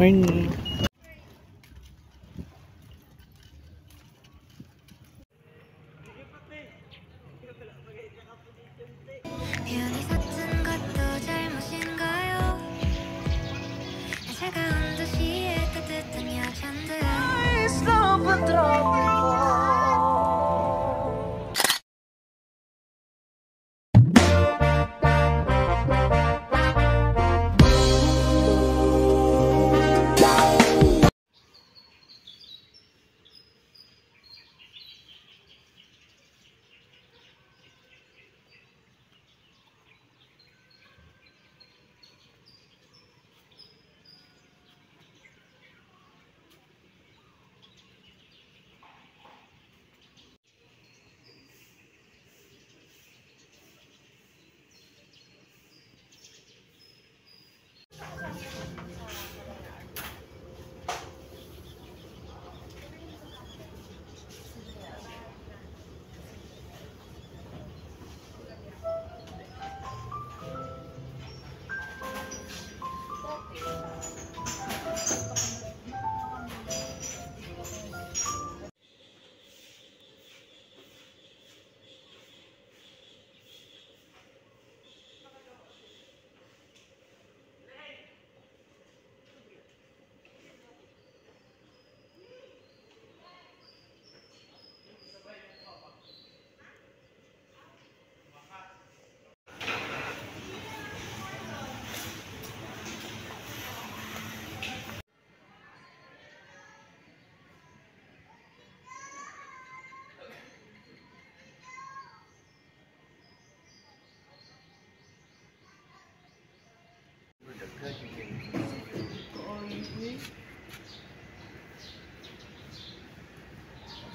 Morning. 우연히 샀던 것도 잘못인가요? 차가운 도시의 따뜻한 여잔들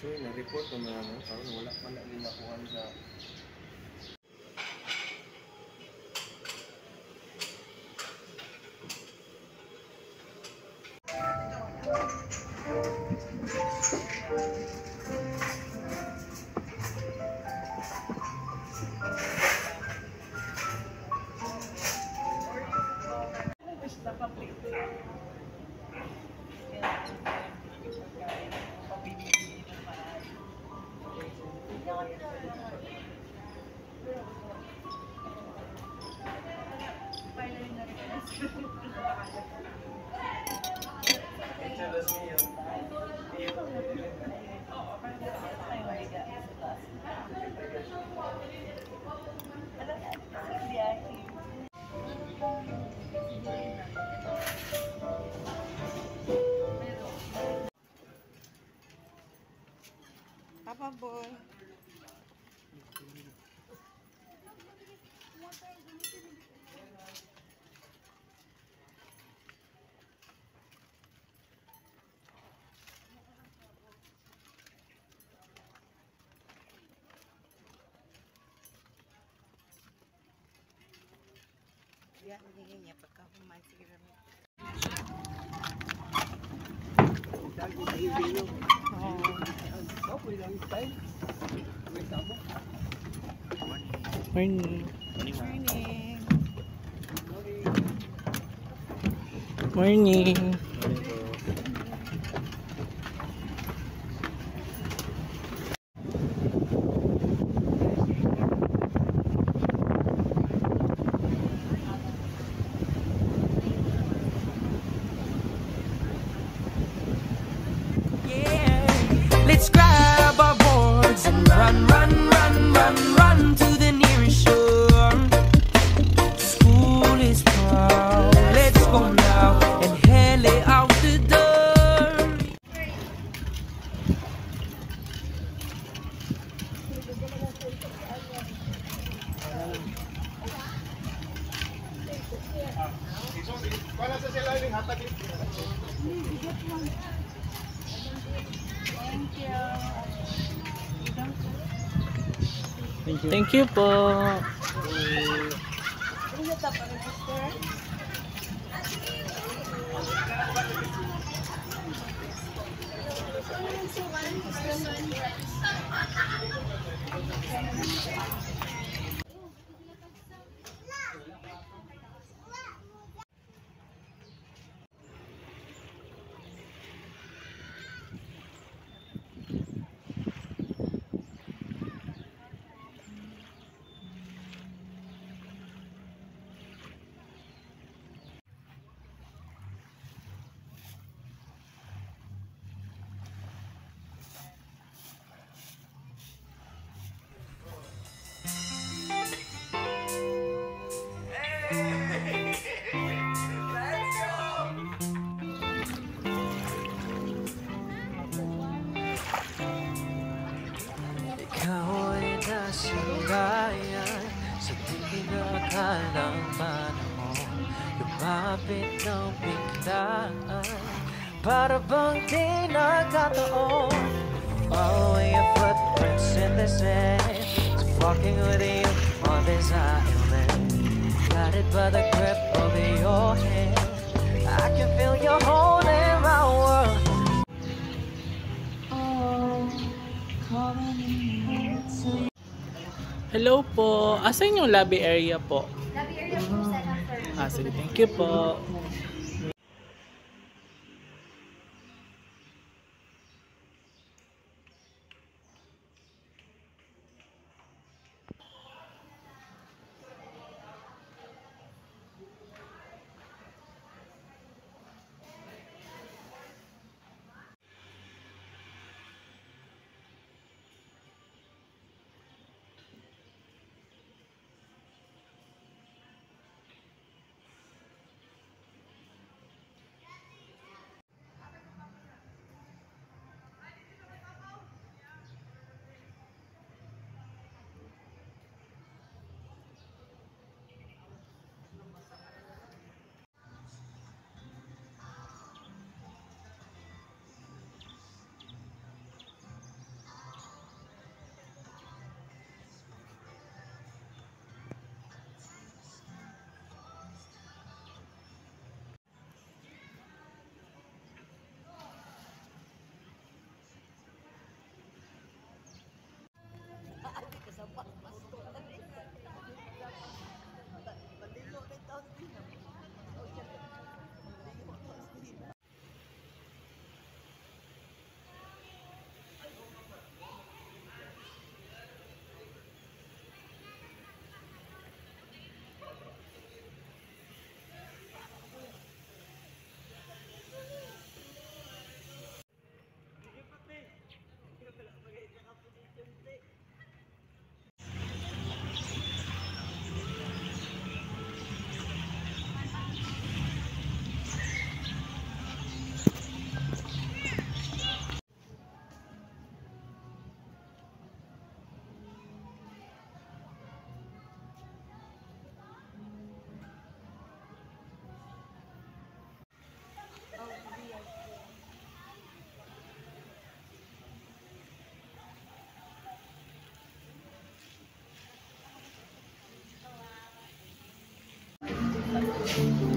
Actually, na-report ko na parang wala man na nakuha sa Papa boy. Ya, hindi niya pagkahuman siguro. Morning. Morning. Morning. Let's grab our boards and run, run, run, run, run to the nearest shore. School is proud. Let's go now and hail it out the door. Thank you po. makalang panahon, lumapit ng biglaan, para bang di nagkataon. Follow your footprints in the sand, it's walking with you on this island, guided by the grip of your hand. I can feel you holding my world. Hello po. Asan yung lobby area po? Lobby area po set up for Sige, thank you po.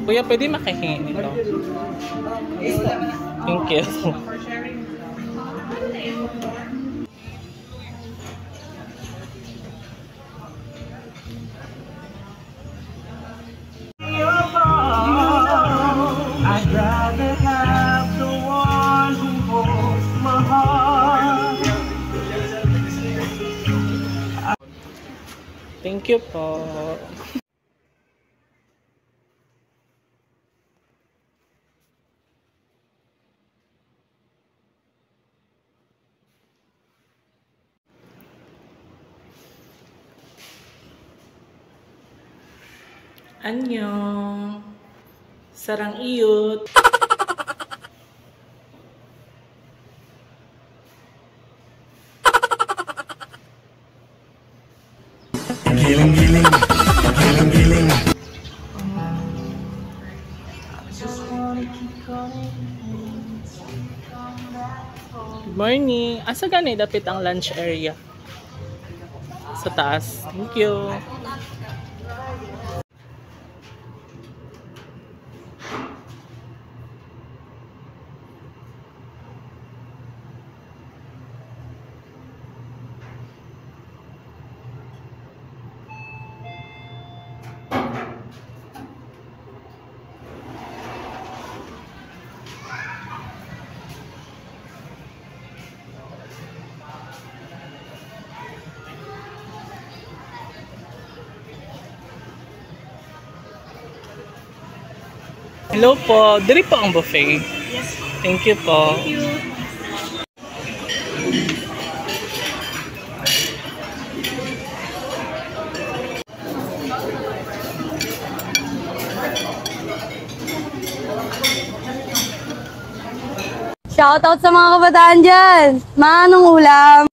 Kuya, pwede makahingi nito? Thank you. I'd rather have the one who holds my heart. Thank you po. Annyeong. Sarang iyot. Good morning. Asa gani dapit ang lunch area? Sa taas. Thank you. Hello po. Diri po ang buffet. Yes. Thank you po. Thank you. Shoutout sa mga kabataan dyan. Manong ulam.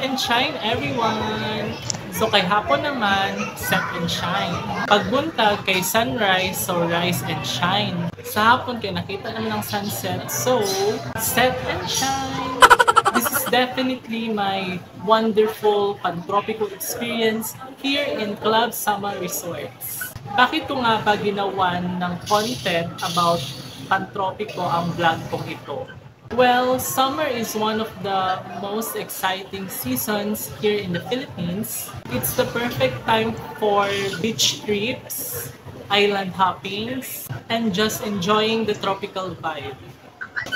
and shine, everyone! So kay hapon naman, set and shine. Pagbuntag kay sunrise, so rise and shine. Sa hapon kay nakita naman ang sunset, so set and shine. This is definitely my wonderful Pantropico experience here in Club Sama Resorts. Bakit ko nga ba ginawan ng content about Pantropico ang vlog kong ito? Well, summer is one of the most exciting seasons here in the Philippines. It's the perfect time for beach trips, island hoppings, and just enjoying the tropical vibe.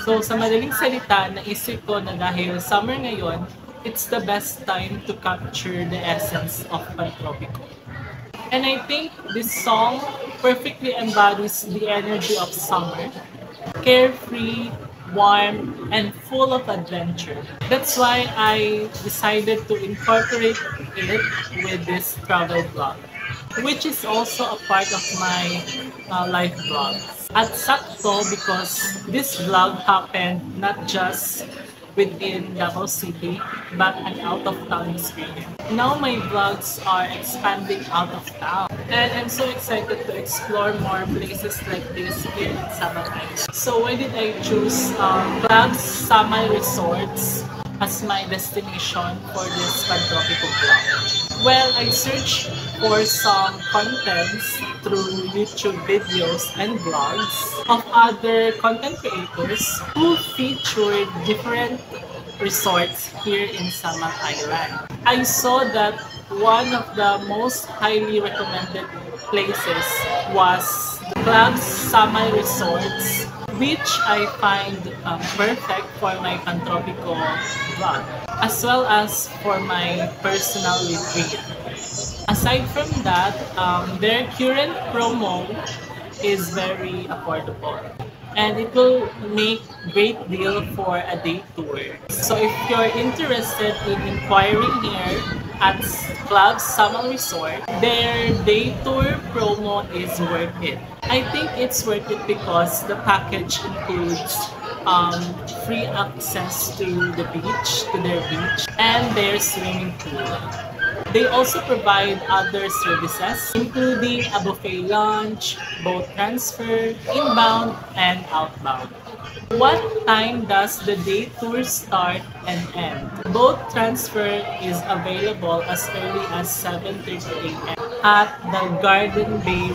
So sa madaling salita, naisip ko na dahil summer ngayon, it's the best time to capture the essence of Pantropico. And I think this song perfectly embodies the energy of summer. Carefree, warm, and full of adventure. That's why I decided to incorporate it with this travel vlog, which is also a part of my life vlogs. At sakto because this vlog happened not just within Davao City, but an out-of-town experience. Now my vlogs are expanding out of town, and I'm so excited to explore more places like this here in Samar Island. So why did I choose Club Samar Resorts as my destination for this Pantropico vlog? Well, I searched for some contents through YouTube videos and vlogs of other content creators who featured different resorts here in Samar Island. I saw that one of the most highly recommended places was Club Samar Resorts, which I find perfect for my Pantropico vlog, as well as for my personal retreat. Aside from that, their current promo is very affordable, and it will make great deal for a day tour. So if you're interested in inquiring here at Club Samar Resort, their day tour promo is worth it. I think it's worth it because the package includes free access to the beach, to their beach, and their swimming pool. They also provide other services, including a buffet lunch, boat transfer, inbound and outbound. What time does the day tour start and end? Boat transfer is available as early as 7:30 a.m. at the Garden Bay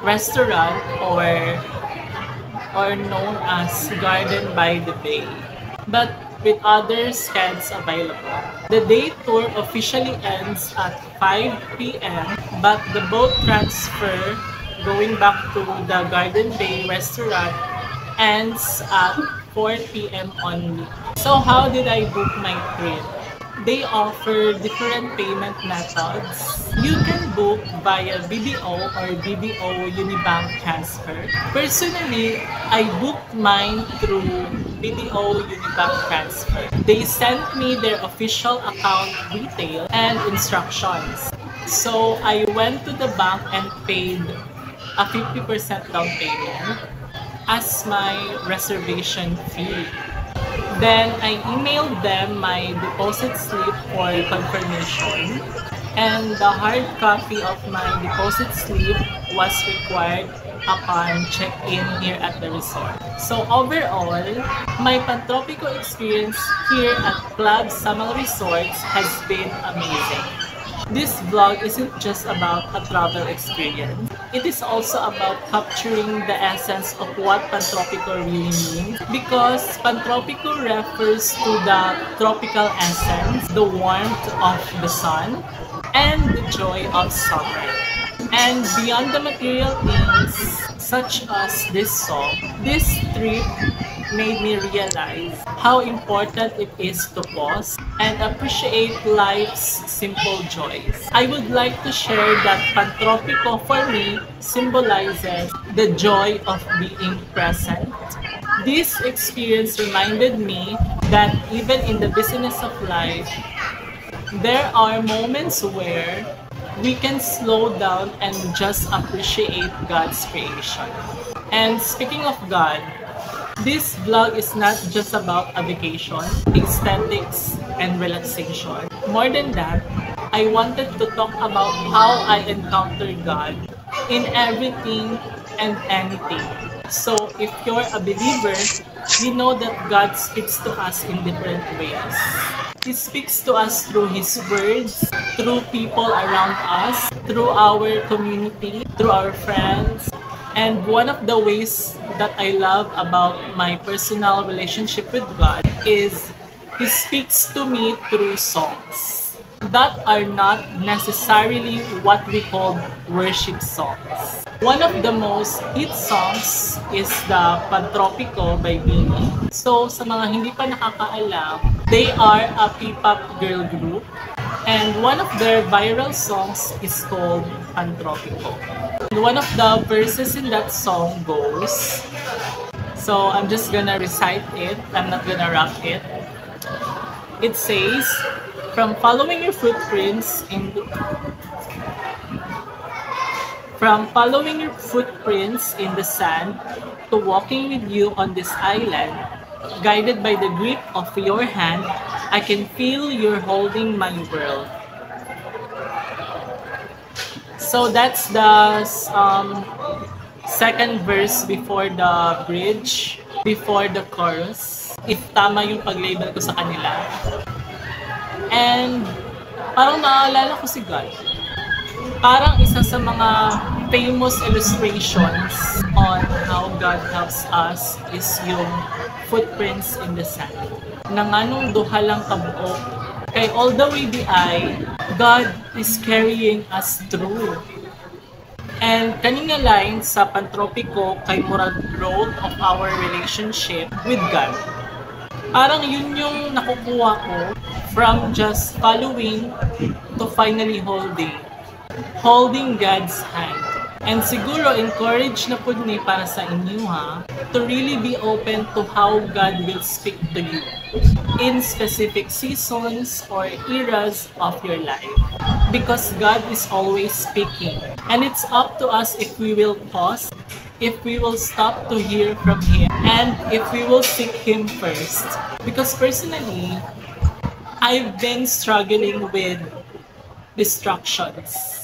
Restaurant or known as Garden by the Bay, but with other scans available. The day tour officially ends at 5 p.m. but the boat transfer going back to the Garden Bay Restaurant ends at 4 p.m. only. So how did I book my trip? They offer different payment methods. You can book via BDO or BDO Unibank transfer. Personally, I booked mine through BDO Unibank transfer. They sent me their official account detail and instructions. So I went to the bank and paid a 50% down payment as my reservation fee. Then I emailed them my deposit slip for confirmation, and the hard copy of my deposit slip was required upon check-in here at the resort. So overall, my Pantropico experience here at Club Samar Resorts has been amazing. This vlog isn't just about a travel experience. It is also about capturing the essence of what Pantropico really means, because Pantropico refers to the tropical essence, the warmth of the sun, and the joy of summer. And beyond the material things, such as this song, this trip made me realize how important it is to pause and appreciate life's simple joys. I would like to share that Pantropico for me symbolizes the joy of being present. This experience reminded me that even in the busyness of life, there are moments where we can slow down and just appreciate God's creation. And speaking of God, This vlog is not just about a vacation, aesthetics, and relaxation. More than that, I wanted to talk about how I encounter God in everything and anything. So if you're a believer, you know that God speaks to us in different ways. He speaks to us through His words, through people around us, through our community, through our friends. And one of the ways that I love about my personal relationship with God is He speaks to me through songs that are not necessarily what we call worship songs. One of the most hit songs is the Pantropico by Bini. So sa mga hindi pa nakakaalam, they are a P-pop girl group and one of their viral songs is called Pantropico. And one of the verses in that song goes, so I'm just gonna recite it, I'm not gonna rap it. It says, from following your footprints in the sand to walking with you on this island, guided by the grip of your hand, I can feel you're holding my world. So that's the second verse before the bridge, before the chorus. If tama yung pag-label ko sa kanila. And parang naalala ko si God. Parang isa sa mga famous illustrations on how God helps us is yung footprints in the sand. Na nga nung duha lang kabuok, kay all the way di ay, God is carrying us through. And kanina line sa Pantropico kay murag growth of our relationship with God. Parang yun yung nakukuha ko from just following to finally holding God's hand. And siguro encourage na po ni para sa inyo to really be open to how God will speak to you in specific seasons or eras of your life. Because God is always speaking. And it's up to us if we will pause, if we will stop to hear from Him, and if we will seek Him first. Because personally, I've been struggling with distractions.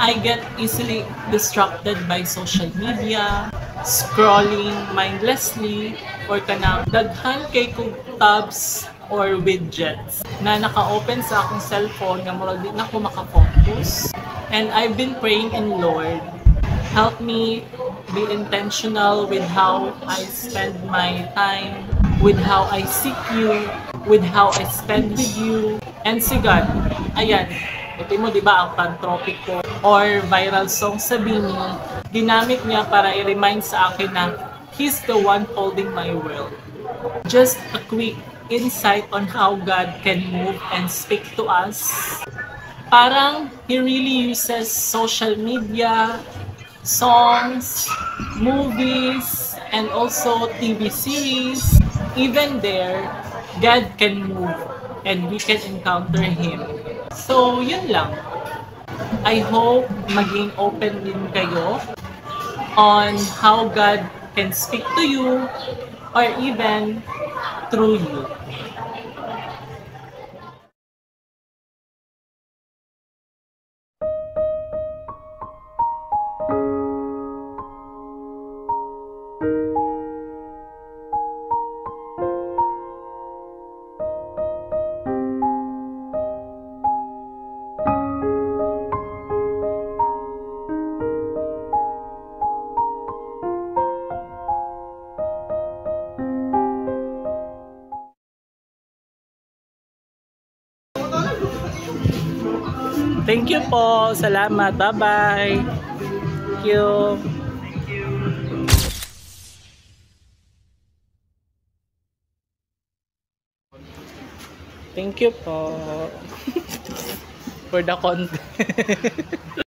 I get easily distracted by social media, scrolling mindlessly, or kanang daghan kay kong tabs or widgets na naka-open sa akong cellphone nga murag di na ko makafocus. And I've been praying in Lord, help me be intentional with how I spend my time, with how I seek you, with how I spend with you. And si God, ayan, ito mo diba ang Pantropico or viral song sa Bini, ginamit niya para i-remind sa akin na He's the one holding my world. Just a quick insight on how God can move and speak to us. Parang He really uses social media, songs, movies, and also TV series. Even there, God can move and we can encounter Him. So, yun lang. I hope maging open din kayo on how God can speak to you or even through you. Thank you po. Salamat. Bye-bye. Thank you. Thank you po. For the content.